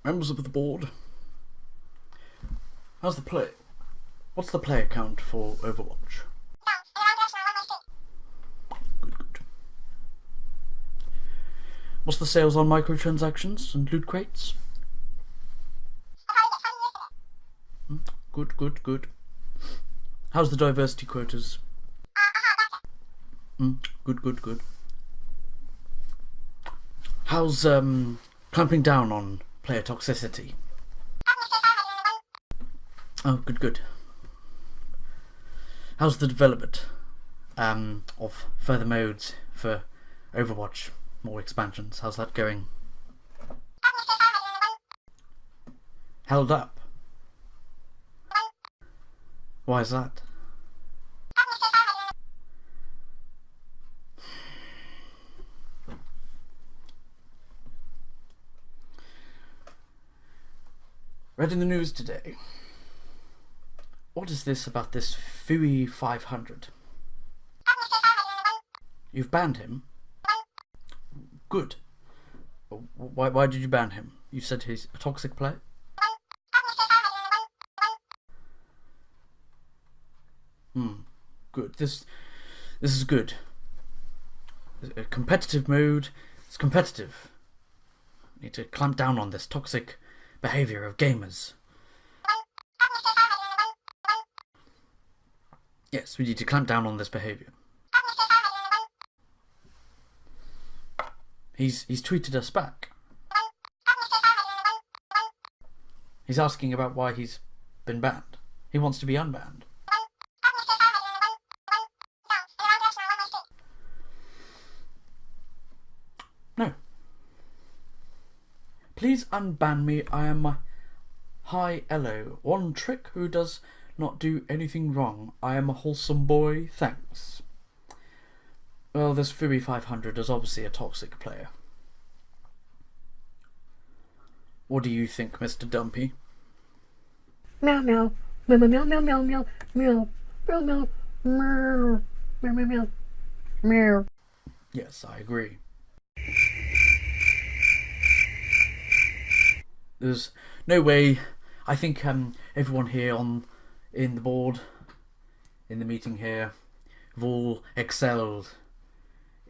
Members of the board, how's the play? What's the player count for Overwatch? Good, good. What's the sales on microtransactions and loot crates? Good, good, good. How's the diversity quotas? Good, good, good. How's clamping down on player toxicity? Oh, good, good. How's the development of further modes for Overwatch? More expansions. How's that going? Held up. Why is that? Read in the news today. What is this about this Fui 500? You've banned him? Good. Why did you ban him? You said he's a toxic player? Good. This is good. A competitive mode. It's competitive. We need to clamp down on this toxic behaviour of gamers. Yes, we need to clamp down on this behaviour. He's tweeted us back. He's asking about why he's been banned. He wants to be unbanned. No. Please unban me. I am a high Elo. One trick who does not do anything wrong. I am a wholesome boy. Thanks. Well, this Fui 500 is obviously a toxic player. What do you think, Mr. Dumpy? Meow meow meow meow meow meow meow meow meow meow meow meow meow meow meow. Yes, I agree. There's no way. I think everyone here in the board, in the meeting here, have all excelled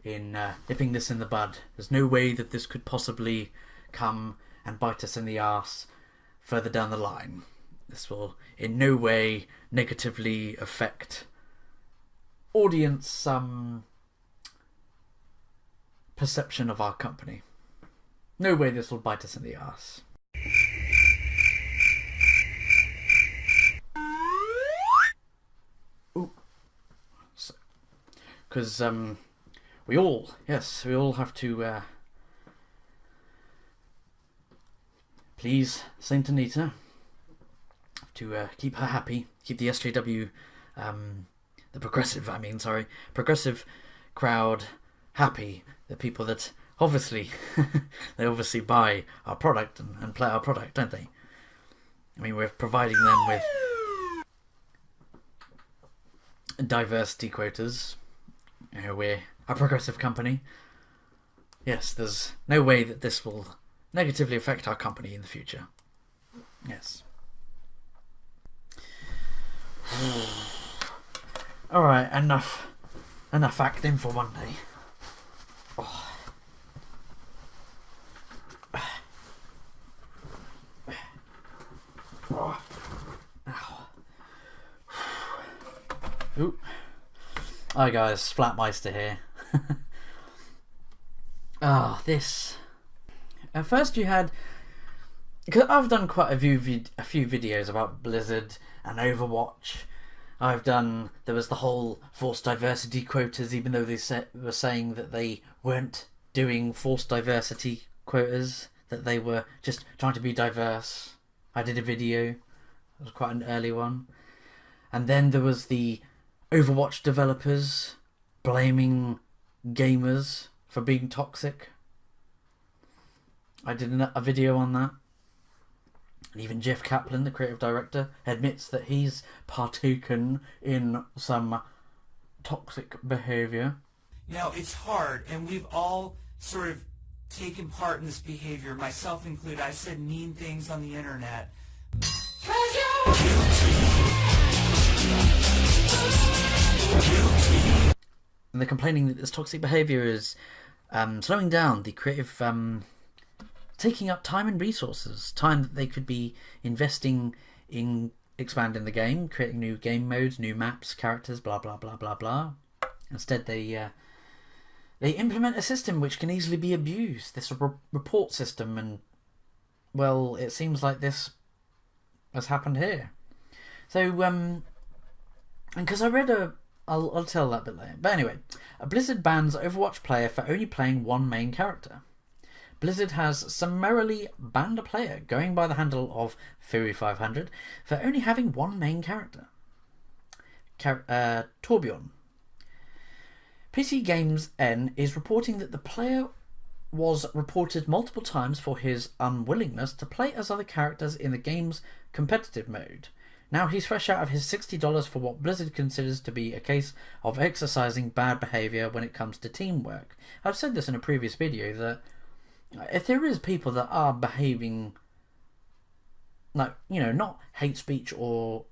in nipping this in the bud. There's no way that this could possibly come and bite us in the arse further down the line. This will in no way negatively affect audience perception of our company. No way this will bite us in the arse. Ooh. Because we all have to please Saint Anita, to keep her happy, keep the SJW, the progressive crowd happy. The people that obviously they obviously buy our product and play our product, don't they? I mean, we're providing them with diversity quotas. You know, we're a progressive company. Yes, there's no way that this will negatively affect our company in the future. Yes. Alright, enough acting for one day. Oh. Oh. Ow. Ooh. Hi guys, Flattmeister here. This. At first you had, because I've done quite a few videos about Blizzard and Overwatch. There was the whole forced diversity quotas, even though they were saying that they weren't doing forced diversity quotas, that they were just trying to be diverse. I did a video, it was quite an early one. And then there was the Overwatch developers blaming gamers for being toxic. I did a video on that. And even Jeff Kaplan, the creative director, admits that he's partaken in some toxic behaviour. Now, it's hard, and we've all sort of taken part in this behavior, myself included. I've said mean things on the internet. And they're complaining that this toxic behaviour is slowing down the creative, taking up time and resources, time that they could be investing in expanding the game, creating new game modes, new maps, characters, blah blah blah blah blah. Instead, they implement a system which can easily be abused. This report system, and well, it seems like this has happened here. So, and because I read I'll tell that a bit later. But anyway, Blizzard bans Overwatch player for only playing one main character. Blizzard has summarily banned a player going by the handle of Fury500 for only having one main character. Torbjorn. PC Games N is reporting that the player was reported multiple times for his unwillingness to play as other characters in the game's competitive mode. Now he's fresh out of his $60 for what Blizzard considers to be a case of exercising bad behaviour when it comes to teamwork. I've said this in a previous video that if there is people that are behaving like, not hate speech or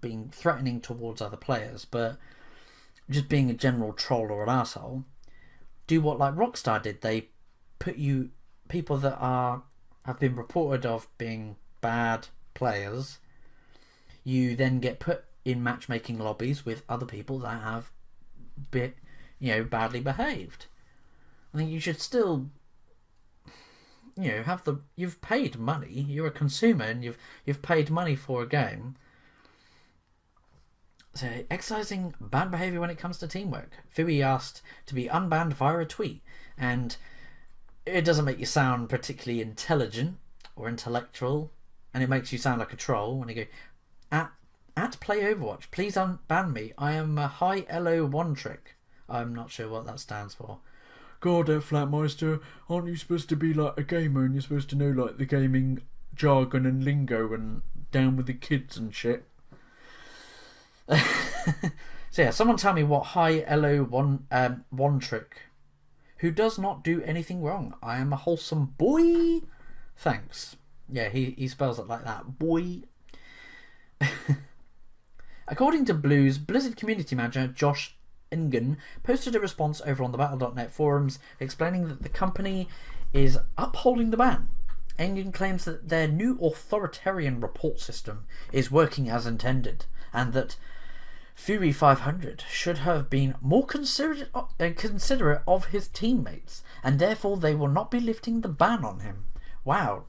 being threatening towards other players, but just being a general troll or an asshole, do what like Rockstar did. They put people that have been reported of being bad players, you then get put in matchmaking lobbies with other people that have badly behaved. I think you should still you've paid money, you're a consumer and you've paid money for a game. So exercising bad behaviour when it comes to teamwork. Fury asked to be unbanned via a tweet, and it doesn't make you sound particularly intelligent or intellectual, and it makes you sound like a troll when you go at play Overwatch, please unban me, I am a high LO one trick. I'm not sure what that stands for. God, Flattmeister, aren't you supposed to be like a gamer and you're supposed to know like the gaming jargon and lingo and down with the kids and shit? So yeah, someone tell me what high LO one trick. Who does not do anything wrong. I am a wholesome boy. Thanks. Yeah, he spells it like that. Boy. According to Blue's Blizzard community manager Josh Ingen posted a response over on the Battle.net forums explaining that the company is upholding the ban. Ingen claims that their new authoritarian report system is working as intended, and that Fury500 should have been more considerate of his teammates, and therefore they will not be lifting the ban on him. Wow.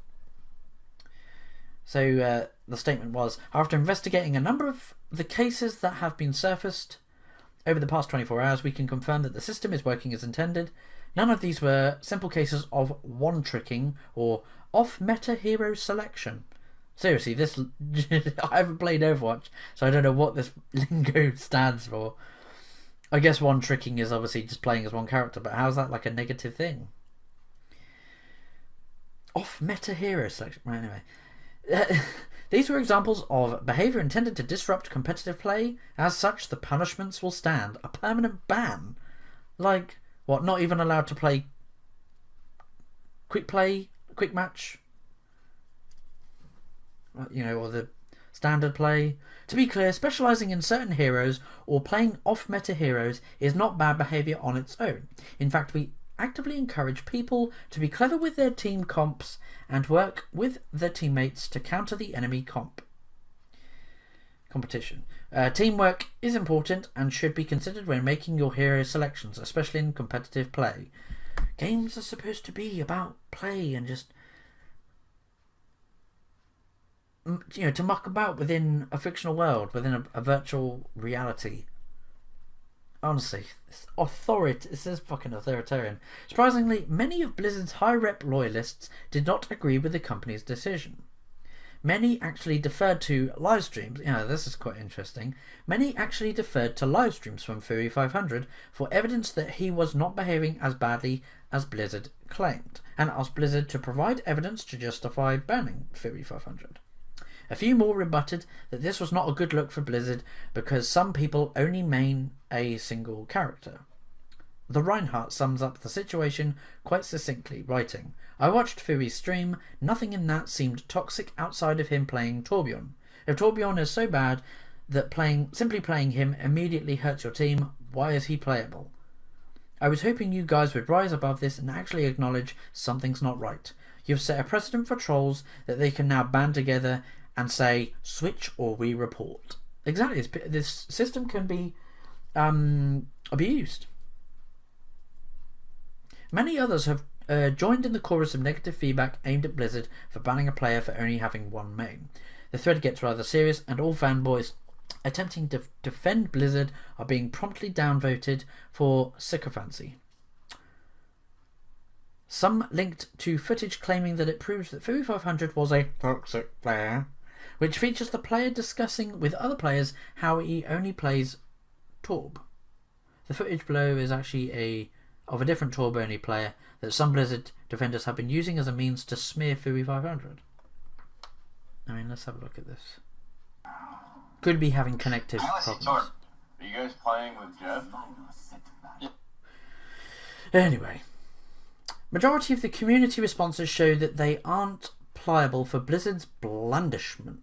So the statement was, after investigating a number of the cases that have been surfaced over the past 24 hours, we can confirm that the system is working as intended. None of these were simple cases of one-tricking or off-meta hero selection. Seriously, this I haven't played Overwatch, so I don't know what this lingo stands for. I guess one-tricking is obviously just playing as one character, but how's that like a negative thing? Off-meta hero selection. Right, anyway. These were examples of behaviour intended to disrupt competitive play. As such, the punishments will stand. A permanent ban. Like, what, not even allowed to play quick match? Or the standard play. To be clear, specialising in certain heroes or playing off-meta heroes is not bad behaviour on its own. In fact, we actively encourage people to be clever with their team comps and work with their teammates to counter the enemy competition. Teamwork is important and should be considered when making your hero selections, especially in competitive play. Games are supposed to be about play and just to muck about within a fictional world, within a virtual reality. Honestly, this is fucking authoritarian. Surprisingly, many of Blizzard's high-rep loyalists did not agree with the company's decision. Many actually deferred to live streams. This is quite interesting. Many actually deferred to live streams from Fury500 for evidence that he was not behaving as badly as Blizzard claimed, and asked Blizzard to provide evidence to justify banning Fury500. A few more rebutted that this was not a good look for Blizzard because some people only main a single character. The Reinhardt sums up the situation quite succinctly, writing, I watched Fui's stream. Nothing in that seemed toxic outside of him playing Torbjorn. If Torbjorn is so bad that simply playing him immediately hurts your team, why is he playable? I was hoping you guys would rise above this and actually acknowledge something's not right. You've set a precedent for trolls that they can now band together and say, switch or we report. Exactly, this system can be abused. Many others have joined in the chorus of negative feedback aimed at Blizzard for banning a player for only having one main. The thread gets rather serious, and all fanboys attempting to defend Blizzard are being promptly downvoted for sycophancy. Some linked to footage claiming that it proves that Fui 500 was a toxic player, which features the player discussing with other players how he only plays Torb. The footage below is actually of a different Torb-only player that some Blizzard defenders have been using as a means to smear Fui 500. I mean, let's have a look at this. Could be having connective problems. Are you guys playing with Jeff? Anyway, majority of the community responses show that they aren't pliable for Blizzard's blandishment.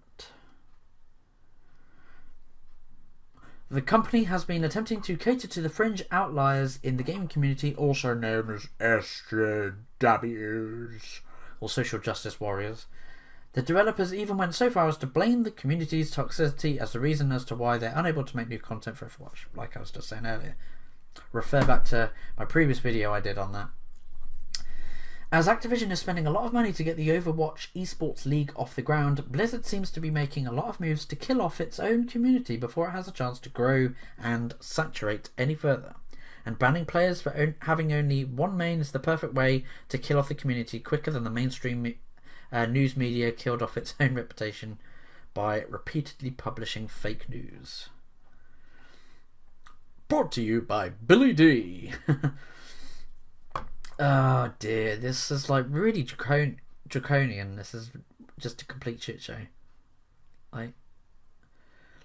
The company has been attempting to cater to the fringe outliers in the gaming community, also known as SJWs, or social justice warriors. The developers even went so far as to blame the community's toxicity as the reason as to why they're unable to make new content for Overwatch, like I was just saying earlier. Refer back to my previous video I did on that. As Activision is spending a lot of money to get the Overwatch esports league off the ground, Blizzard seems to be making a lot of moves to kill off its own community before it has a chance to grow and saturate any further. And banning players for having only one main is the perfect way to kill off the community quicker than the mainstream news media killed off its own reputation by repeatedly publishing fake news. Brought to you by Billy D. Oh dear, this is like really draconian. This is just a complete shit show. Like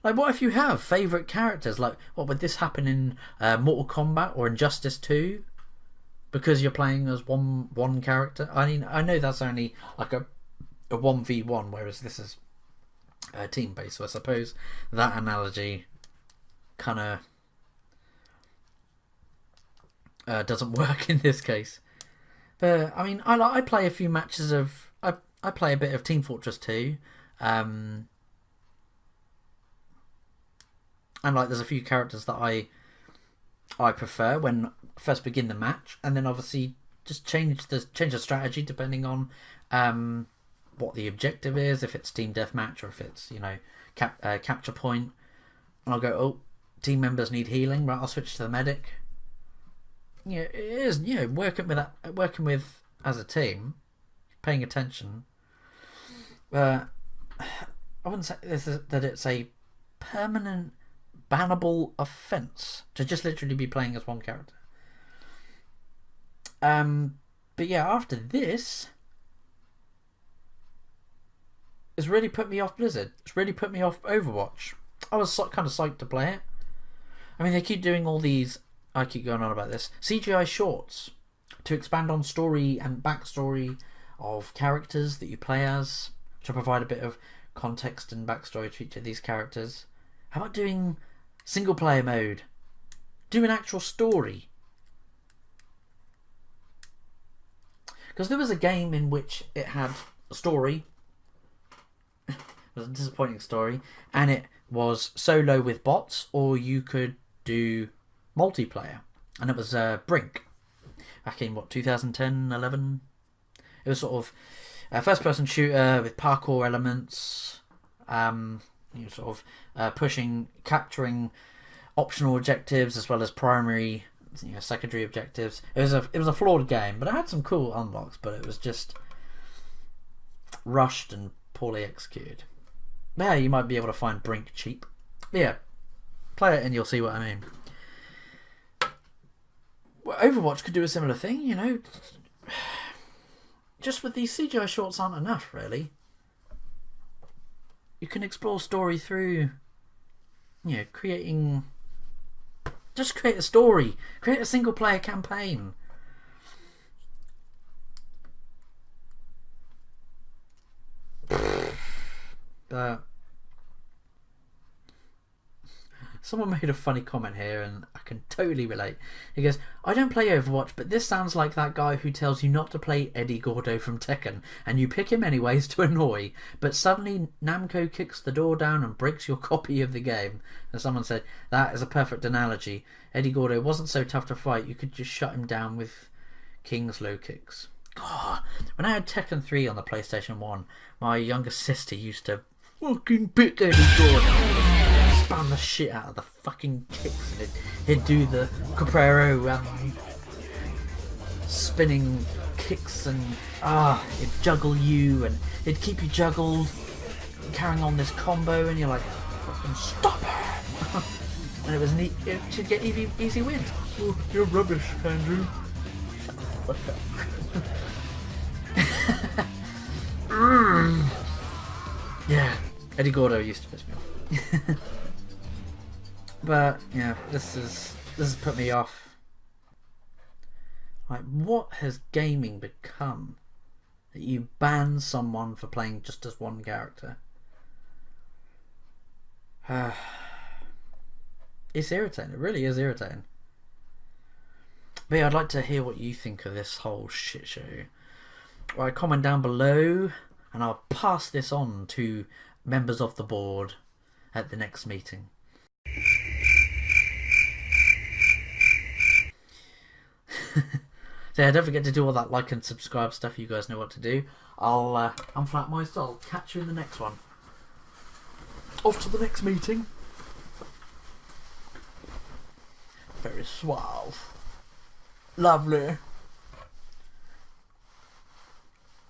what if you have favourite characters? Like, what would this happen in Mortal Kombat or Injustice 2? Because you're playing as one character. I mean, I know that's only like a 1v1, whereas this is team based. So I suppose that analogy kind of doesn't work in this case. But I mean, I play a few matches of I play a bit of Team Fortress 2. And like, there's a few characters that I prefer when I first begin the match, and then obviously just change the strategy depending on what the objective is. If it's team deathmatch or if it's capture point, and I'll go, oh, team members need healing, right? I'll switch to the medic. Yeah, it is. Working with as a team, paying attention. I wouldn't say that it's a permanent bannable offence to just literally be playing as one character. But yeah, after this, it's really put me off Blizzard. It's really put me off Overwatch. I was kind of psyched to play it. I mean, they keep doing all these. I keep going on about this. CGI shorts to expand on story and backstory of characters that you play as, to provide a bit of context and backstory to each of these characters. How about doing single player mode? Do an actual story. Because there was a game in which it had a story. It was a disappointing story. And it was solo with bots, or you could do multiplayer. And it was Brink. Back in, 2010, 11? It was sort of a first-person shooter with parkour elements. Capturing optional objectives as well as primary, secondary objectives. It was a flawed game, but it had some cool unlocks. But it was just rushed and poorly executed. But yeah, you might be able to find Brink cheap. But yeah, play it and you'll see what I mean. Well, Overwatch could do a similar thing, Just with these CGI shorts aren't enough, really. You can explore story through, creating Just create a story. Create a single player campaign. But someone made a funny comment here and I can totally relate. He goes, I don't play Overwatch, but this sounds like that guy who tells you not to play Eddie Gordo from Tekken and you pick him anyways to annoy, but suddenly Namco kicks the door down and breaks your copy of the game. And someone said, that is a perfect analogy. Eddie Gordo wasn't so tough to fight, you could just shut him down with King's low kicks. God, when I had Tekken 3 on the PlayStation 1, my younger sister used to fucking pick Eddie Gordo, spam the shit out of the fucking kicks, and he'd do the Caprero spinning kicks, and he'd juggle you, and he'd keep you juggled, carrying on this combo, and you're like, fucking stop it! And it was neat. It should get easy wins. Oh, you're rubbish, Andrew. Shut the fuck up. Yeah, Eddie Gordo used to piss me off. But yeah, this has put me off. Like, what has gaming become that you ban someone for playing just as one character? It's irritating. It really is irritating. But yeah, I'd like to hear what you think of this whole shit show. Right, comment down below, and I'll pass this on to members of the board at the next meeting. So yeah, don't forget to do all that like and subscribe stuff. You guys know what to do. I'm Flattmeister. I'll catch you in the next one. Off to the next meeting. Very suave. Lovely.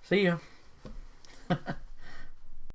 See ya.